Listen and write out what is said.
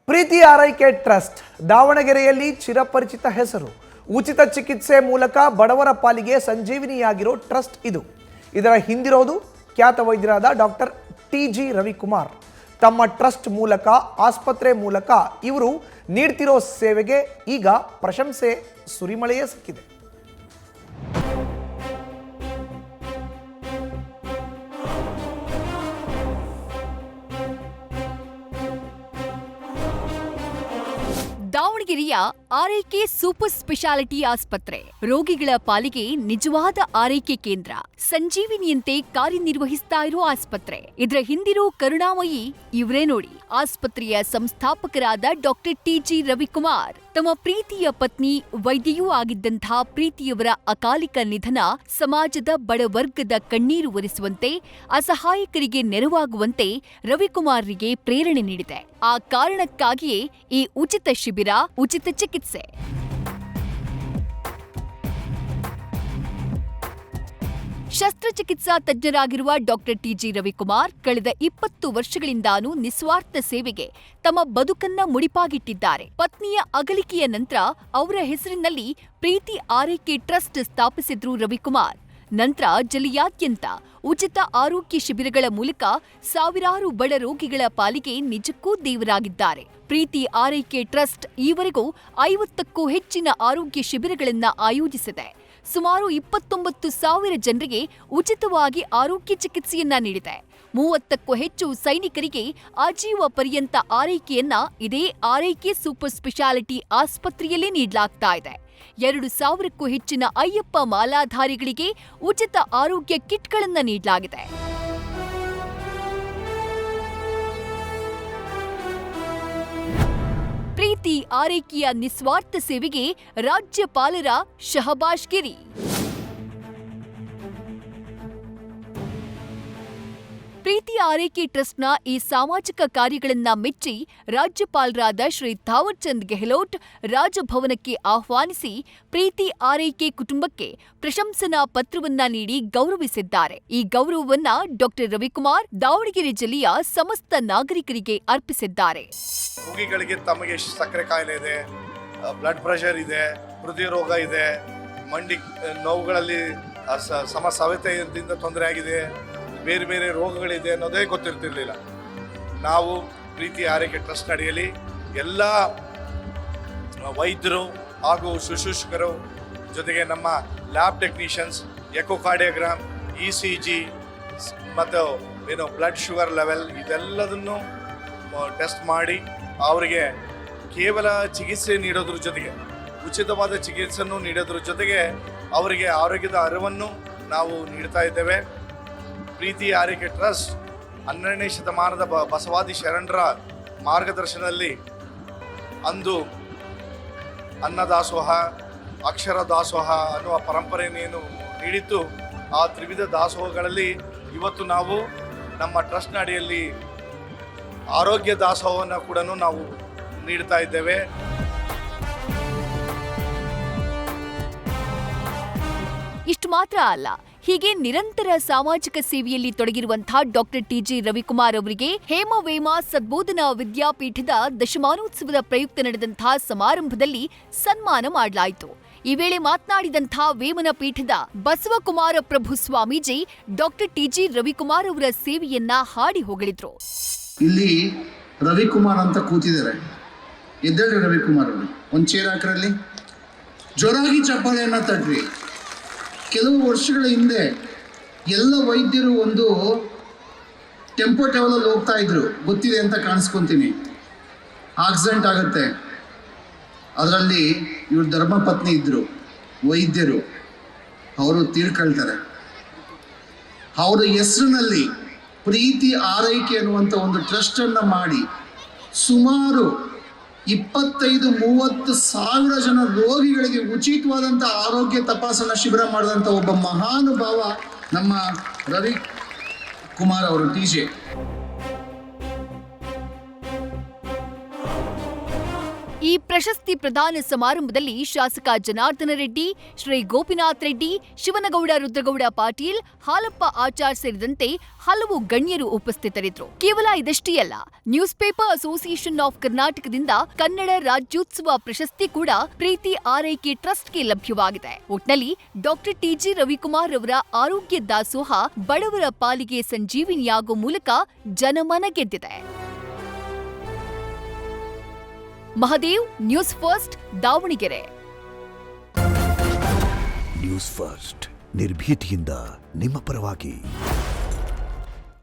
ಪ್ರೀತಿ ಆರೈಕೆ ಟ್ರಸ್ಟ್ ದಾವಣಗೆರೆಯಲ್ಲಿ ಚಿರಪರಿಚಿತ ಹೆಸರು. ಉಚಿತ ಚಿಕಿತ್ಸೆ ಮೂಲಕ ಬಡವರ ಪಾಲಿಗೆ ಸಂಜೀವಿನಿಯಾಗಿರೋ ಟ್ರಸ್ಟ್ ಇದು. ಇದರ ಹಿಂದಿರೋದು ಖ್ಯಾತ ವೈದ್ಯರಾದ ಡಾಕ್ಟರ್ ಟಿ.ಜಿ. ರವಿಕುಮಾರ್. ತಮ್ಮ ಟ್ರಸ್ಟ್ ಮೂಲಕ ಆಸ್ಪತ್ರೆ ಮೂಲಕ ಇವರು ನೀಡ್ತಿರೋ ಸೇವೆಗೆ ಈಗ ಪ್ರಶಂಸೆ ಸುರಿಮಳೆಯೇ ಸಿಕ್ಕಿದೆ. ದಾವಣಗೆರೆಯ ಆರೈಕೆ ಸೂಪರ್ ಸ್ಪೆಷಾಲಿಟಿ ಆಸ್ಪತ್ರೆ ರೋಗಿಗಳ ಪಾಲಿಗೆ ನಿಜವಾದ ಆರೈಕೆ ಕೇಂದ್ರ. ಸಂಜೀವಿನಿಯಂತೆ ಕಾರ್ಯನಿರ್ವಹಿಸ್ತಾ ಇರೋ ಆಸ್ಪತ್ರೆ. ಇದರ ಹಿಂದಿರೋ ಕರುಣಾಮಯಿ ಇವರೇ ನೋಡಿ. ಆಸ್ಪತ್ರೆಯ ಸಂಸ್ಥಾಪಕರಾದ ಡಾಕ್ಟರ್ ಟಿ.ಜಿ. ರವಿಕುಮಾರ್ ತಮ್ಮ ಪ್ರೀತಿಯ ಪತ್ನಿ ವೈದ್ಯೆಯೂ ಆಗಿದ್ದಂತಹ ಪ್ರೀತಿಯವರ ಅಕಾಲಿಕ ನಿಧನ ಸಮಾಜದ ಬಡವರ್ಗದ ಕಣ್ಣೀರು ಒರೆಸುವಂತೆ, ಅಸಹಾಯಕರಿಗೆ ನೆರವಾಗುವಂತೆ ರವಿಕುಮಾರ್ರಿಗೆ ಪ್ರೇರಣೆ ನೀಡಿದೆ. ಆ ಕಾರಣಕ್ಕಾಗಿಯೇ ಈ ಉಚಿತ ಶಿಬಿರ, ಉಚಿತ ಚಿಕಿತ್ಸೆ. ಶಸ್ತ್ರಚಿಕಿತ್ಸಾ ತಜ್ಞರಾಗಿರುವ ಡಾಕ್ಟರ್ ಟಿ.ಜಿ. ರವಿಕುಮಾರ್ ಕಳೆದ 20 ವರ್ಷಗಳಿಂದಾನೂ ನಿಸ್ವಾರ್ಥ ಸೇವೆಗೆ ತಮ್ಮ ಬದುಕನ್ನ ಮುಡಿಪಾಗಿಟ್ಟಿದ್ದಾರೆ. ಪತ್ನಿಯ ಅಗಲಿಕೆಯ ನಂತರ ಅವರ ಹೆಸರಿನಲ್ಲಿ ಪ್ರೀತಿ ಆರೈಕೆ ಟ್ರಸ್ಟ್ ಸ್ಥಾಪಿಸಿದ್ರು ರವಿಕುಮಾರ್. ನಂತರ ಜಿಲ್ಲೆಯಾದ್ಯಂತ ಉಚಿತ ಆರೋಗ್ಯ ಶಿಬಿರಗಳ ಮೂಲಕ ಸಾವಿರಾರು ಬಡ ರೋಗಿಗಳ ಪಾಲಿಗೆ ನಿಜಕ್ಕೂ ದೇವರಾಗಿದ್ದಾರೆ. ಪ್ರೀತಿ ಆರೈಕೆ ಟ್ರಸ್ಟ್ ಈವರೆಗೂ 50ಕ್ಕೂ ಹೆಚ್ಚಿನ ಆರೋಗ್ಯ ಶಿಬಿರಗಳನ್ನು ಆಯೋಜಿಸಿದೆ. ಸುಮಾರು 29,000 ಜನರಿಗೆ ಉಚಿತವಾಗಿ ಆರೋಗ್ಯ ಚಿಕಿತ್ಸೆಯನ್ನ ನೀಡಿದೆ. 30ಕ್ಕೂ ಹೆಚ್ಚು ಸೈನಿಕರಿಗೆ ಆಜೀವ ಪರ್ಯಂತ ಆರೈಕೆಯನ್ನ ಇದೇ ಆರೈಕೆ ಸೂಪರ್ ಸ್ಪೆಷಾಲಿಟಿ ಆಸ್ಪತ್ರೆಯಲ್ಲೇ ನೀಡಲಾಗ್ತಾ ಇದೆ. 2,000ಕ್ಕೂ ಹೆಚ್ಚಿನ ಅಯ್ಯಪ್ಪ ಮಾಲಾಧಾರಿಗಳಿಗೆ ಉಚಿತ ಆರೋಗ್ಯ ಕಿಟ್ಗಳನ್ನು ನೀಡಲಾಗಿದೆ. ಪ್ರೀತಿ ಆರೈಕೆಯ ನಿಸ್ವಾರ್ಥ ಸೇವೆಗೆ ರಾಜ್ಯಪಾಲರ ಶಹಬಾಷ್ಗಿರಿ. ಪ್ರೀತಿ ಆರೈಕೆ ಟ್ರಸ್ಟ್ನ ಈ ಸಾಮಾಜಿಕ ಕಾರ್ಯಗಳನ್ನ ಮೆಚ್ಚಿ ರಾಜ್ಯಪಾಲರಾದ ಶ್ರೀ ಥಾವರ್ ಚಂದ್ ಗೆಹ್ಲೋಟ್ ರಾಜಭವನಕ್ಕೆ ಆಹ್ವಾನಿಸಿ ಪ್ರೀತಿ ಆರೈಕೆ ಕುಟುಂಬಕ್ಕೆ ಪ್ರಶಂಸನಾ ಪತ್ರವನ್ನ ನೀಡಿ ಗೌರವಿಸಿದ್ದಾರೆ. ಈ ಗೌರವವನ್ನ ಡಾಕ್ಟರ್ ರವಿಕುಮಾರ್ ದಾವಣಗೆರೆ ಜಿಲ್ಲೆಯ ಸಮಸ್ತ ನಾಗರಿಕರಿಗೆ ಅರ್ಪಿಸಿದ್ದಾರೆ. ರೋಗಿಗಳಿಗೆ ತಮಗೆ ಸಕ್ಕರೆ ಕಾಯಿಲೆ ಇದೆ, ಬ್ಲಡ್ ಪ್ರೆಷರ್ ಇದೆ, ಹೃದಯ ರೋಗ ಇದೆ, ಮಂಡಿ ನೋವುಗಳಲ್ಲಿ ಸಮಸವೆತೆಯಿಂದ ತೊಂದರೆ ಆಗಿದೆ, ಬೇರೆ ಬೇರೆ ರೋಗಗಳಿದೆ ಅನ್ನೋದೇ ಗೊತ್ತಿರ್ತಿರ್ಲಿಲ್ಲ. ನಾವು ಪ್ರೀತಿ ಆರೈಕೆ ಟ್ರಸ್ಟ್ ಅಡಿಯಲ್ಲಿ ಎಲ್ಲ ವೈದ್ಯರು ಹಾಗೂ ಶುಶ್ರೂಷಕರು ಜೊತೆಗೆ ನಮ್ಮ ಲ್ಯಾಬ್ ಟೆಕ್ನಿಷಿಯನ್ಸ್ ಎಕೋಕಾರ್ಡಿಯೋಗ್ರಾಮ್, ECG ಮತ್ತು ಬ್ಲಡ್ ಶುಗರ್ ಲೆವೆಲ್ ಇದೆಲ್ಲದನ್ನು ಟೆಸ್ಟ್ ಮಾಡಿ ಅವರಿಗೆ ಕೇವಲ ಚಿಕಿತ್ಸೆ ನೀಡೋದ್ರ ಜೊತೆಗೆ ಉಚಿತವಾದ ಚಿಕಿತ್ಸೆಯನ್ನು ನೀಡೋದ್ರ ಜೊತೆಗೆ ಅವರಿಗೆ ಆರೋಗ್ಯದ ಅರಿವನ್ನು ನಾವು ನೀಡ್ತಾ ಇದ್ದೇವೆ. ಪ್ರೀತಿ ಆರೈಕೆ ಟ್ರಸ್ಟ್ 12ನೇ ಶತಮಾನದ ಬಸವಾದಿ ಶರಣರ ಮಾರ್ಗದರ್ಶನದಲ್ಲಿ ಅಂದು ಅನ್ನದಾಸೋಹ, ಅಕ್ಷರ ದಾಸೋಹ ಅನ್ನುವ ಪರಂಪರೆಯನ್ನು ನೀಡಿತ್ತು. ಆ ತ್ರಿವಿಧ ದಾಸೋಹಗಳಲ್ಲಿ ಇವತ್ತು ನಾವು ನಮ್ಮ ಟ್ರಸ್ಟ್ನ ಅಡಿಯಲ್ಲಿ ಆರೋಗ್ಯ ದಾಸೋಹವನ್ನು ಕೂಡ ನಾವು ನೀಡ್ತಾ ಇದ್ದೇವೆ. ಇಷ್ಟು ಮಾತ್ರ ಅಲ್ಲ, ಹೀಗೆ ನಿರಂತರ ಸಾಮಾಜಿಕ ಸೇವೆಯಲ್ಲಿ ತೊಡಗಿರುವಂತಹ ಡಾಕ್ಟರ್ ಟಿ.ಜಿ. ರವಿಕುಮಾರ್ ಅವರಿಗೆ ಹೇಮವೇಮ ಸದ್ಬೋಧನಾ ವಿದ್ಯಾಪೀಠದ ದಶಮಾನೋತ್ಸವದ ಪ್ರಯುಕ್ತ ನಡೆದಂತಹ ಸಮಾರಂಭದಲ್ಲಿ ಸನ್ಮಾನ ಮಾಡಲಾಯಿತು. ಈ ವೇಳೆ ಮಾತನಾಡಿದಂತಹ ವೇಮನ ಪೀಠದ ಬಸವಕುಮಾರ ಪ್ರಭು ಸ್ವಾಮೀಜಿ ಡಾಕ್ಟರ್ ಟಿ.ಜಿ. ರವಿಕುಮಾರ್ ಅವರ ಸೇವೆಯನ್ನ ಹಾಡಿ ಹೊಗಳಿದ್ರು. ಇಲ್ಲಿ ರವಿಕುಮಾರ್ ಅಂತ ಕೂತಿದ್ದಾರೆ. ಎದ್ದೇಳಿ ರವಿಕುಮಾರ್ ಅವರು, ಒಂದು ಚೇರ್ ಹಾಕ್ರಲ್ಲಿ, ಜೋರಾಗಿ ಚಪ್ಪಾಳೆಯನ್ನ ತಟ್ರಿ. ಕೆಲವು ವರ್ಷಗಳ ಹಿಂದೆ ಎಲ್ಲ ವೈದ್ಯರು ಒಂದು ಟೆಂಪೋ ಟ್ರಾವೆಲಲ್ಲಿ ಹೋಗ್ತಾ ಇದ್ರು, ಗೊತ್ತಿದೆ ಅಂತ ಕಾಣಿಸ್ಕೊಂತೀನಿ. ಆಕ್ಸಿಡೆಂಟ್ ಆಗುತ್ತೆ, ಅದರಲ್ಲಿ ಇವ್ರ ಧರ್ಮಪತ್ನಿ ಇದ್ರು, ವೈದ್ಯರು, ಅವರು ತೀರ್ಕೊಳ್ತಾರೆ. ಅವರ ಹೆಸರಿನಲ್ಲಿ ಪ್ರೀತಿ ಆರೈಕೆ ಅನ್ನುವಂಥ ಒಂದು ಟ್ರಸ್ಟನ್ನು ಮಾಡಿ ಸುಮಾರು 25-30 ಸಾವಿರ ಜನ ರೋಗಿಗಳಿಗೆ ಉಚಿತವಾದಂಥ ಆರೋಗ್ಯ ತಪಾಸಣಾ ಶಿಬಿರ ಮಾಡಿದಂಥ ಒಬ್ಬ ಮಹಾನುಭಾವ ನಮ್ಮ ರವಿಕುಮಾರ್ ಅವರು, ಟಿ.ಜೆ. ಈ ಈ ಪ್ರಶಸ್ತಿ ಪ್ರದಾನ ಸಮಾರಂಭದಲ್ಲಿ ಶಾಸಕ ಜನಾರ್ದನ ರೆಡ್ಡಿ, ಶ್ರೀ ಗೋಪಿನಾಥ್ ರೆಡ್ಡಿ, ಶಿವನಗೌಡ ರುದ್ರಗೌಡ ಪಾಟೀಲ್, ಹಾಲಪ್ಪ ಆಚಾರ್ ಸೇರಿದಂತೆ ಹಲವು ಗಣ್ಯರು ಉಪಸ್ಥಿತರಿದ್ದರು. ಕೇವಲ ಇದಷ್ಟೇ ಅಲ್ಲ, ನ್ಯೂಸ್ ಪೇಪರ್ ಅಸೋಸಿಯೇಷನ್ ಆಫ್ ಕರ್ನಾಟಕದಿಂದ ಕನ್ನಡ ರಾಜ್ಯೋತ್ಸವ ಪ್ರಶಸ್ತಿ ಕೂಡ ಪ್ರೀತಿ ಆರೈಕೆ ಟ್ರಸ್ಟ್ಗೆ ಲಭ್ಯವಾಗಿದೆ. ಒಟ್ನಲ್ಲಿ ಡಾಕ್ಟರ್ ಟಿಜಿ ರವಿಕುಮಾರ್ ಅವರ ಆರೋಗ್ಯ ದಾಸೋಹ ಬಡವರ ಪಾಲಿಗೆ ಸಂಜೀವಿನಿಯಾಗುವ ಮೂಲಕ ಜನಮನ ಗೆದ್ದಿದೆ. Mahadev, news first, Davanagere. News first ನಿರ್ಭೀತಿಯಿಂದ ನಿಮ್ಮ ಪರವಾಗಿ.